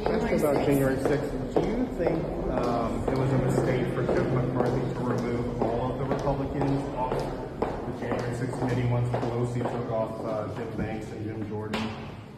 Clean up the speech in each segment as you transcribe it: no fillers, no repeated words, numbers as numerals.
Ask about January 6th. Do you think it was a mistake for Kevin McCarthy to remove all of the Republicans off the January 6th committee once Pelosi took off Jim Banks and Jim Jordan?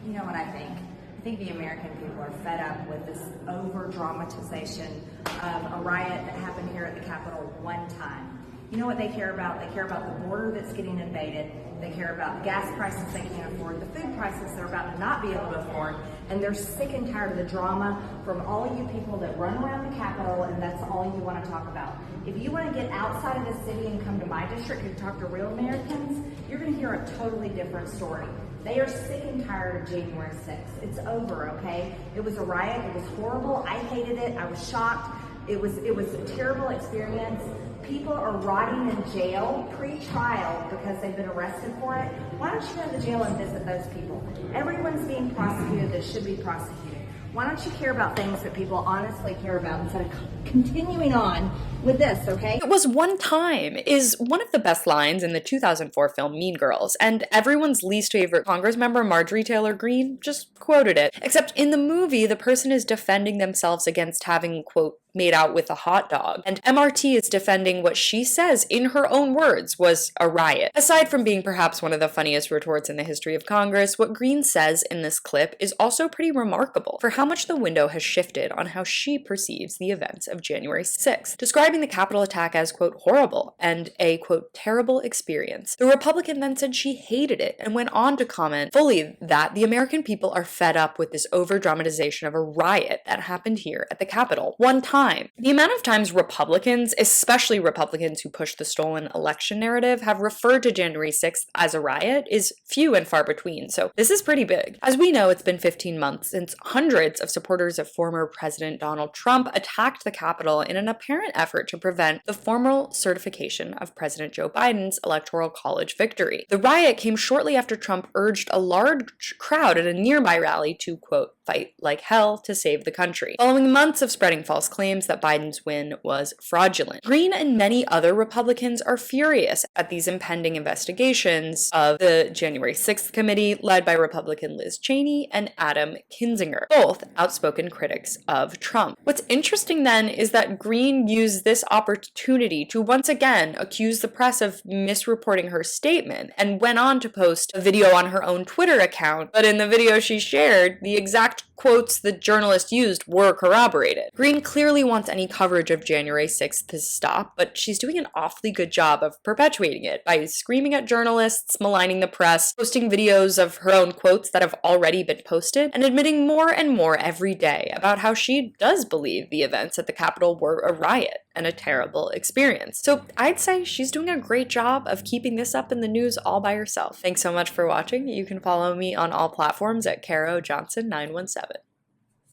You know what I think? I think the American people are fed up with this over-dramatization of a riot that happened here at the Capitol one time. You know what they care about? They care about the border that's getting invaded. They care about the gas prices they can't afford, the food prices they're about to not be able to afford, and they're sick and tired of the drama from all of you people that run around the Capitol, and that's all you want to talk about. If you want to get outside of the city and come to my district and talk to real Americans, you're going to hear a totally different story. They are sick and tired of January 6th. It's over, okay? It was a riot. It was horrible. I hated it. I was shocked. It was a terrible experience. People are rotting in jail pre-trial because they've been arrested for it. Why don't you go to the jail and visit those people? Everyone's being prosecuted that should be prosecuted. Why don't you care about things that people honestly care about instead of continuing on with this, okay? It was one time is one of the best lines in the 2004 film Mean Girls, and everyone's least favorite Congress member Marjorie Taylor Greene just quoted it. Except in the movie, the person is defending themselves against having, quote, made out with a hot dog. And MRT is defending what she says in her own words was a riot. Aside from being perhaps one of the funniest retorts in the history of Congress, what Greene says in this clip is also pretty remarkable for how much the window has shifted on how she perceives the events of January 6th, describing the Capitol attack as, quote, horrible and a, quote, terrible experience. The Republican then said she hated it and went on to comment fully that the American people are fed up with this over-dramatization of a riot that happened here at the Capitol one time. The amount of times Republicans, especially Republicans who push the stolen election narrative, have referred to January 6th as a riot is few and far between, so this is pretty big. As we know, it's been 15 months since hundreds of supporters of former President Donald Trump attacked the Capitol in an apparent effort to prevent the formal certification of President Joe Biden's Electoral College victory. The riot came shortly after Trump urged a large crowd at a nearby rally to, quote, fight like hell to save the country, following months of spreading false claims that Biden's win was fraudulent. Greene and many other Republicans are furious at these impending investigations of the January 6th committee led by Republican Liz Cheney and Adam Kinzinger, both outspoken critics of Trump. What's interesting then is that Greene used this opportunity to once again accuse the press of misreporting her statement and went on to post a video on her own Twitter account, but in the video she shared, the exact quotes the journalist used were corroborated. Greene clearly wants any coverage of January 6th to stop, but she's doing an awfully good job of perpetuating it by screaming at journalists, maligning the press, posting videos of her own quotes that have already been posted, and admitting more and more every day about how she does believe the events at the Capitol were a riot and a terrible experience. So I'd say she's doing a great job of keeping this up in the news all by herself. Thanks so much for watching. You can follow me on all platforms at Caro Johnson 917.